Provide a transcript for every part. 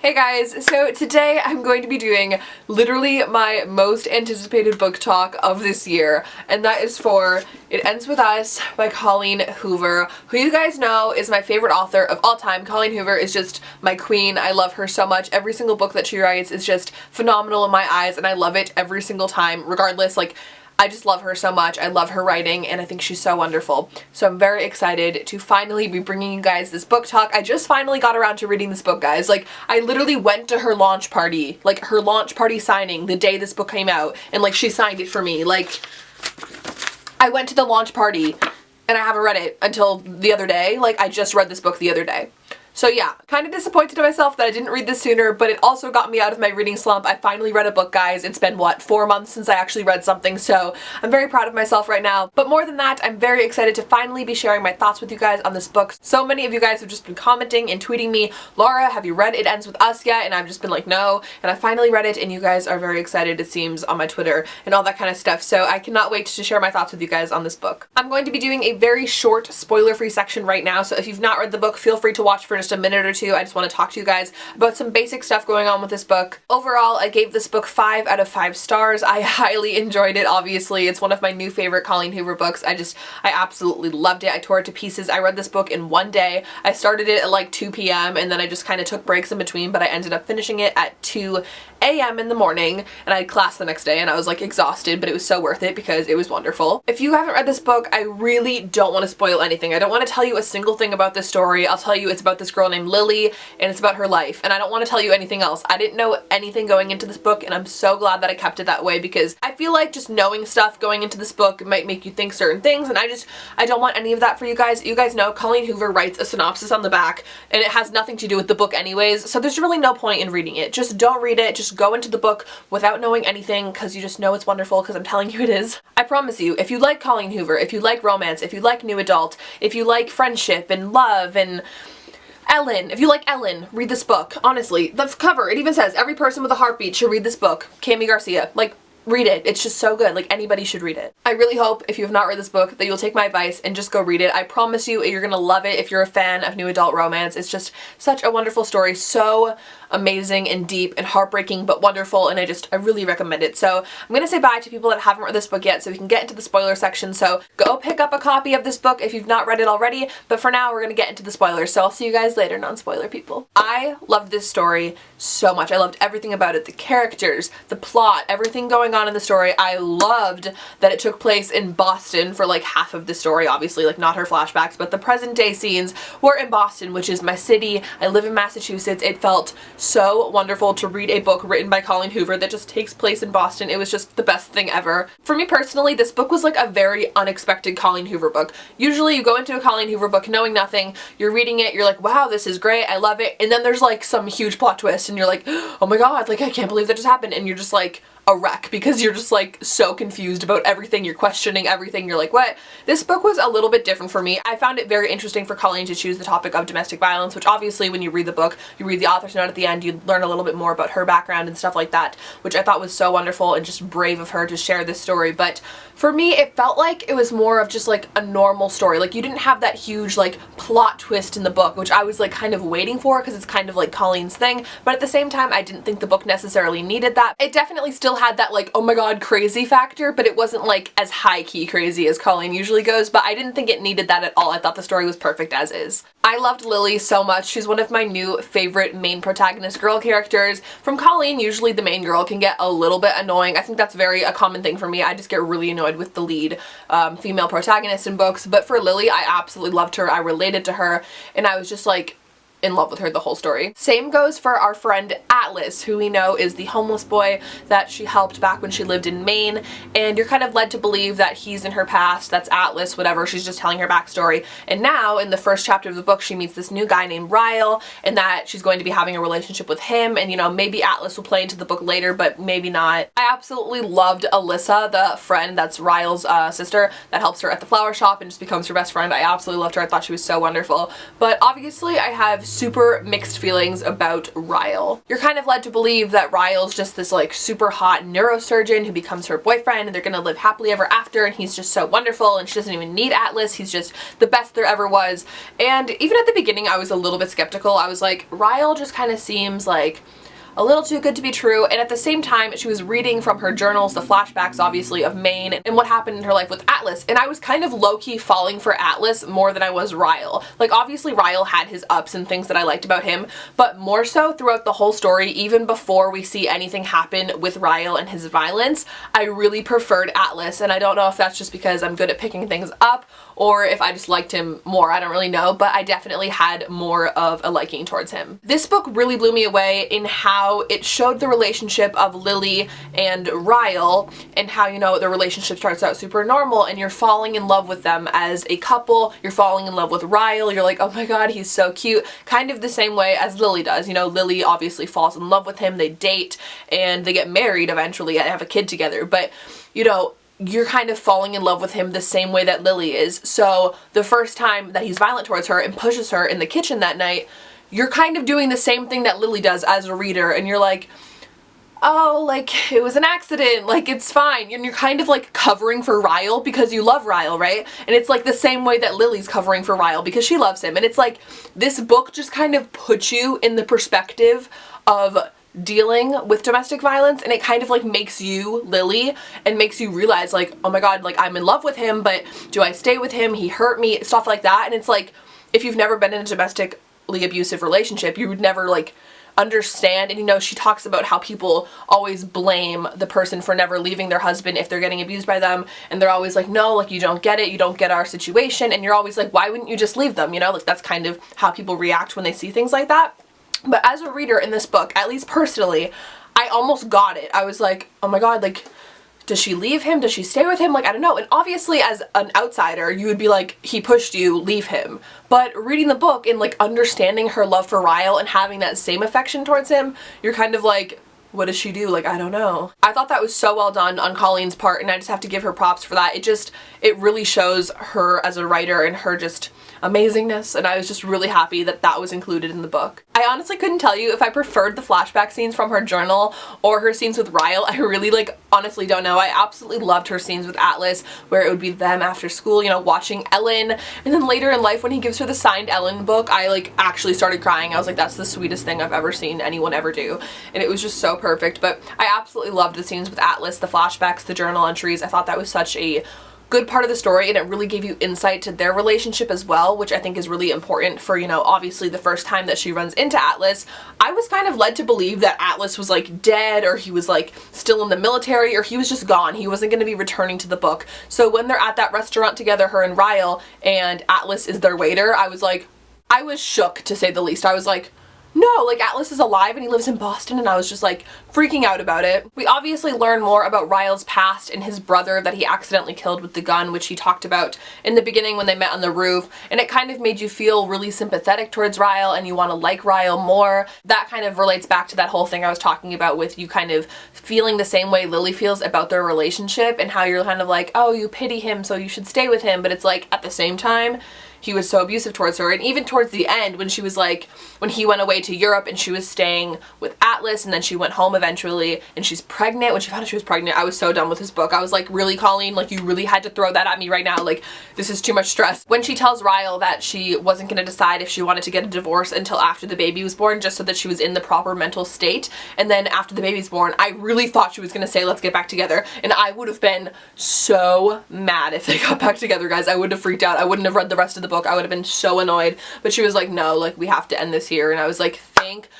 Hey guys, so today I'm going to be doing literally my most anticipated book talk of this year, and that is for It Ends With Us by Colleen Hoover, who you guys know is my favorite author of all time. Colleen Hoover is just my queen. I love her so much. Every single book that she writes is just phenomenal in my eyes, and I love it every single time, regardless. I just love her so much. I love her writing, and I think she's so wonderful. So I'm very excited to finally be bringing you guys this book talk. I just finally got around to reading this book, guys. I literally went to her launch party, her launch party signing the day this book came out, and she signed it for me. I went to the launch party, and I haven't read it until the other day. I just read this book the other day. So yeah, kind of disappointed in myself that I didn't read this sooner, but it also got me out of my reading slump. I finally read a book, guys. It's been, what, 4 months since I actually read something, so I'm very proud of myself right now. But more than that, I'm very excited to finally be sharing my thoughts with you guys on this book. So many of you guys have just been commenting and tweeting me, Laura, have you read It Ends With Us yet? And I've just been like, no. And I finally read it, and you guys are very excited, it seems, on my Twitter and all that kind of stuff. So I cannot wait to share my thoughts with you guys on this book. I'm going to be doing a very short, spoiler-free section right now, so if you've not read the book, feel free to watch for just a minute or two. I just want to talk to you guys about some basic stuff going on with this book. Overall, I gave this book 5 out of 5 stars. I highly enjoyed it, obviously. It's one of my new favorite Colleen Hoover books. I absolutely loved it. I tore it to pieces. I read this book in one day. I started it at 2 p.m. and then I just kind of took breaks in between, but I ended up finishing it at 2 a.m. in the morning, and I had class the next day, and I was exhausted, but it was so worth it because it was wonderful. If you haven't read this book, I really don't want to spoil anything. I don't want to tell you a single thing about this story. I'll tell you it's about this girl named Lily, and it's about her life, and I don't want to tell you anything else. I didn't know anything going into this book, and I'm so glad that I kept it that way because I feel like just knowing stuff going into this book might make you think certain things, and I don't want any of that for you guys. You guys know Colleen Hoover writes a synopsis on the back, and it has nothing to do with the book anyways, so there's really no point in reading it. Just don't read it. Just go into the book without knowing anything because you just know it's wonderful because I'm telling you it is. I promise you, if you like Colleen Hoover, if you like romance, if you like new adult, if you like friendship and love and Ellen, if you like Ellen, read this book. Honestly, the cover, it even says every person with a heartbeat should read this book. Cami Garcia. Read it. It's just so good. Anybody should read it. I really hope, if you have not read this book, that you'll take my advice and just go read it. I promise you, you're gonna love it if you're a fan of new adult romance. It's just such a wonderful story. So amazing and deep and heartbreaking, but wonderful, and I really recommend it. So I'm gonna say bye to people that haven't read this book yet so we can get into the spoiler section. So go pick up a copy of this book if you've not read it already, but for now, we're gonna get into the spoilers. So I'll see you guys later, non-spoiler people. I loved this story so much. I loved everything about it. The characters, the plot, everything going on in the story. I loved that it took place in Boston for half of the story, obviously, not her flashbacks, but the present day scenes were in Boston, which is my city. I live in Massachusetts. It felt so wonderful to read a book written by Colleen Hoover that just takes place in Boston. It was just the best thing ever. For me personally, this book was a very unexpected Colleen Hoover book. Usually you go into a Colleen Hoover book knowing nothing, you're reading it, you're like, wow, this is great, I love it, and then there's some huge plot twist and you're like, oh my god, I can't believe that just happened, and you're just a wreck because you're just so confused about everything, you're questioning everything, you're like, what? This book was a little bit different for me. I found it very interesting for Colleen to choose the topic of domestic violence, which obviously when you read the book, you read the author's note at the end, you learn a little bit more about her background and stuff like that, which I thought was so wonderful and just brave of her to share this story. But for me, it felt like it was more of just a normal story. You didn't have that huge plot twist in the book, which I was kind of waiting for because it's kind of Colleen's thing, but at the same time, I didn't think the book necessarily needed that. It definitely still had that oh my god crazy factor, but it wasn't as high-key crazy as Colleen usually goes, but I didn't think it needed that at all. I thought the story was perfect as is. I loved Lily so much. She's one of my new favorite main protagonist girl characters. From Colleen, usually the main girl can get a little bit annoying. I think that's a common thing for me. I just get really annoyed with the lead female protagonist in books, but for Lily, I absolutely loved her. I related to her, and I was just in love with her the whole story. Same goes for our friend Atlas, who we know is the homeless boy that she helped back when she lived in Maine, and you're kind of led to believe that he's in her past, that's Atlas, whatever, she's just telling her backstory. And now, in the first chapter of the book, she meets this new guy named Ryles, and that she's going to be having a relationship with him, and maybe Atlas will play into the book later, but maybe not. I absolutely loved Alyssa, the friend that's Ryles' sister that helps her at the flower shop and just becomes her best friend. I absolutely loved her. I thought she was so wonderful. But obviously I have super mixed feelings about Ryles. You're kind of led to believe that Ryles just this like super hot neurosurgeon who becomes her boyfriend and they're gonna live happily ever after, and he's just so wonderful and she doesn't even need Atlas. He's just the best there ever was. And even at the beginning I was a little bit skeptical. I was like, Ryles just kind of seems like a little too good to be true, and at the same time she was reading from her journals the flashbacks obviously of Maine and what happened in her life with Atlas, and I was kind of low-key falling for Atlas more than I was Ryles. Like obviously Ryles had his ups and things that I liked about him, but more so throughout the whole story, even before we see anything happen with Ryles and his violence, I really preferred Atlas, and I don't know if that's just because I'm good at picking things up or if I just liked him more, I don't really know, but I definitely had more of a liking towards him. This book really blew me away in how it showed the relationship of Lily and Ryles, and how, you know, the relationship starts out super normal and you're falling in love with them as a couple. You're falling in love with Ryles, you're like, oh my god, he's so cute, kind of the same way as Lily does. You know, Lily obviously falls in love with him, they date, and they get married eventually and have a kid together, but you know, you're kind of falling in love with him the same way that Lily is. So the first time that he's violent towards her and pushes her in the kitchen that night, you're kind of doing the same thing that Lily does as a reader, and you're like, oh, like, it was an accident, like, it's fine. And you're kind of like covering for Ryles because you love Ryles, right? And it's like the same way that Lily's covering for Ryles because she loves him. And it's like, this book just kind of puts you in the perspective of dealing with domestic violence, and it kind of like makes you Lily and makes you realize like, oh my god, like I'm in love with him, but do I stay with him? He hurt me, stuff like that. And it's like, if you've never been in a domestically abusive relationship, you would never like understand. And you know, she talks about how people always blame the person for never leaving their husband if they're getting abused by them, and they're always like, no, like you don't get it, you don't get our situation, and you're always like, why wouldn't you just leave them? You know, like that's kind of how people react when they see things like that. But as a reader in this book, at least personally, I almost got it. I was like, oh my god, like, does she leave him? Does she stay with him? Like, I don't know. And obviously as an outsider, you would be like, he pushed you, leave him. But reading the book and like understanding her love for Ryles and having that same affection towards him, you're kind of like, what does she do? Like, I don't know. I thought that was so well done on Colleen's part, and I just have to give her props for that. It really shows her as a writer and her just amazingness, and I was just really happy that that was included in the book. I honestly couldn't tell you if I preferred the flashback scenes from her journal or her scenes with Ryles. I really like honestly don't know. I absolutely loved her scenes with Atlas where it would be them after school, you know, watching Ellen, and then later in life when he gives her the signed Ellen book, I like actually started crying. I was like, that's the sweetest thing I've ever seen anyone ever do, and it was just so perfect. But I absolutely loved the scenes with Atlas, the flashbacks, the journal entries. I thought that was such a good part of the story, and it really gave you insight to their relationship as well, which I think is really important for, you know, obviously the first time that she runs into Atlas. I was kind of led to believe that Atlas was like dead, or he was like still in the military, or he was just gone. He wasn't going to be returning to the book. So when they're at that restaurant together, her and Ryles, and Atlas is their waiter, I was shook to say the least. I was like, no, like Atlas is alive and he lives in Boston, and I was just like freaking out about it. We obviously learn more about Ryles' past and his brother that he accidentally killed with the gun, which he talked about in the beginning when they met on the roof, and it kind of made you feel really sympathetic towards Ryles and you want to like Ryles more. That kind of relates back to that whole thing I was talking about with you kind of feeling the same way Lily feels about their relationship, and how you're kind of like, oh, you pity him so you should stay with him, but it's like at the same time he was so abusive towards her. And even towards the end when she was like, when he went away to Europe and she was staying with Atlas, and then she went home eventually and she's pregnant, when she found out she was pregnant, I was so done with this book. I was like, really, Colleen? Like, you really had to throw that at me right now? Like, this is too much stress. When she tells Ryles that she wasn't going to decide if she wanted to get a divorce until after the baby was born, just so that she was in the proper mental state, and then after the baby's born, I really thought she was going to say, let's get back together, and I would have been so mad if they got back together, guys. I would have freaked out. I wouldn't have read the rest of the book. I would have been so annoyed. But she was like, no, like, we have to end this here. And I was like, thank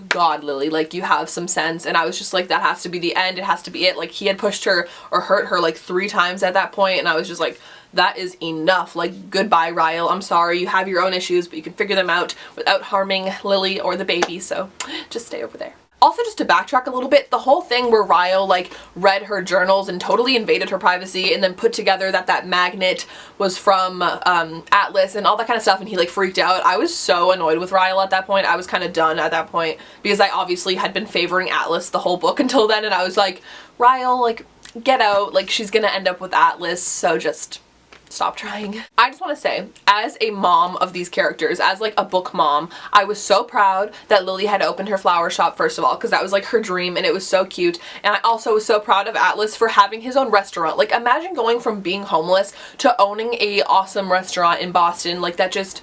God, Lily, like, you have some sense. And I was just like, that has to be the end. It has to be it. Like, he had pushed her or hurt her like 3 times at that point, and I was just like, that is enough. Like, goodbye, Ryles. I'm sorry, you have your own issues, but you can figure them out without harming Lily or the baby, so just stay over there. Also, just to backtrack a little bit, the whole thing where Ryles like read her journals and totally invaded her privacy, and then put together that magnet was from Atlas and all that kind of stuff, and he like freaked out. I was so annoyed with Ryles at that point. I was kind of done at that point because I obviously had been favoring Atlas the whole book until then, and I was like, Ryles, like, get out. Like, she's gonna end up with Atlas, so just Stop trying. I just want to say, as a mom of these characters, as like a book mom, I was so proud that Lily had opened her flower shop, first of all, because that was like her dream and it was so cute. And I also was so proud of Atlas for having his own restaurant. Like, imagine going from being homeless to owning a awesome restaurant in Boston. Like, that just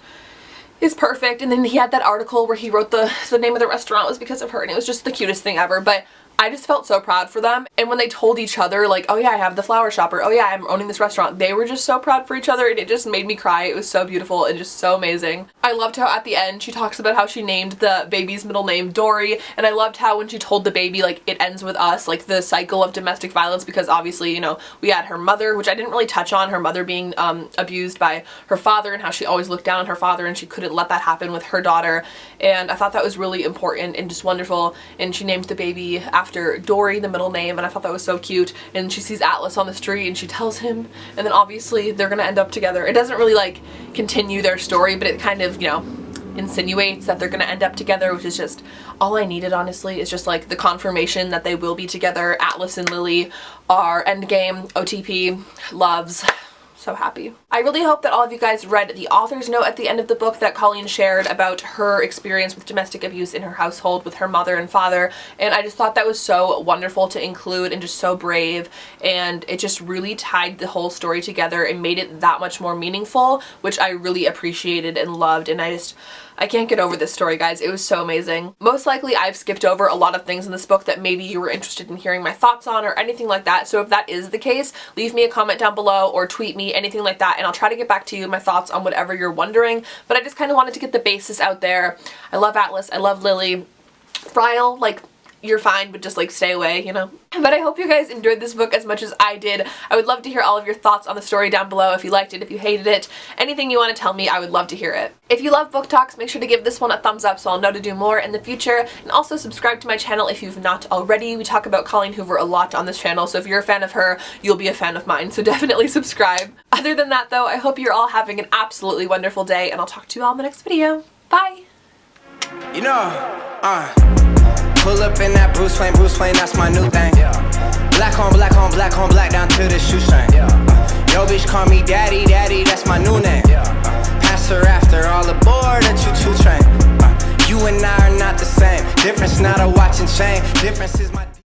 is perfect. And then he had that article where he wrote the name of the restaurant was because of her, and it was just the cutest thing ever. But I just felt so proud for them. And when they told each other, like, oh yeah, I have the flower shop, or oh yeah, I'm owning this restaurant, they were just so proud for each other, and it just made me cry. It was so beautiful and just so amazing. I loved how at the end she talks about how she named the baby's middle name Dory, and I loved how when she told the baby, like, it ends with us, like the cycle of domestic violence, because obviously, you know, we had her mother, which I didn't really touch on, her mother being abused by her father, and how she always looked down on her father and she couldn't let that happen with her daughter. And I thought that was really important and just wonderful. And she named the baby after Dory, the middle name, and I thought that was so cute. And she sees Atlas on the street and she tells him, and then obviously they're gonna end up together. It doesn't really like continue their story, but it kind of, you know, insinuates that they're gonna end up together, which is just all I needed, honestly. Is just like the confirmation that they will be together. Atlas and Lily are endgame, OTP, loves. So happy. I really hope that all of you guys read the author's note at the end of the book that Colleen shared about her experience with domestic abuse in her household with her mother and father, and I just thought that was so wonderful to include and just so brave, and it just really tied the whole story together and made it that much more meaningful, which I really appreciated and loved. And I can't get over this story, guys. It was so amazing. Most likely I've skipped over a lot of things in this book that maybe you were interested in hearing my thoughts on or anything like that. So if that is the case, leave me a comment down below or tweet me, anything like that, and I'll try to get back to you my thoughts on whatever you're wondering. But I just kind of wanted to get the basis out there. I love Atlas. I love Lily. Ryle, like, you're fine, but just like stay away, you know? But I hope you guys enjoyed this book as much as I did. I would love to hear all of your thoughts on the story down below. If you liked it, if you hated it, anything you want to tell me, I would love to hear it. If you love book talks, make sure to give this one a thumbs up so I'll know to do more in the future, and also subscribe to my channel if you've not already. We talk about Colleen Hoover a lot on this channel, so if you're a fan of her, you'll be a fan of mine, so definitely subscribe. Other than that though, I hope you're all having an absolutely wonderful day, and I'll talk to you all in the next video. Bye! You know, pull up in that Bruce Wayne, that's my new thing. Black on black on black on black down to the shoestring. Yo bitch call me daddy, that's my new name. Pass her after all aboard a choo-choo train. You and I are not the same. Difference not a watch and chain. Difference is my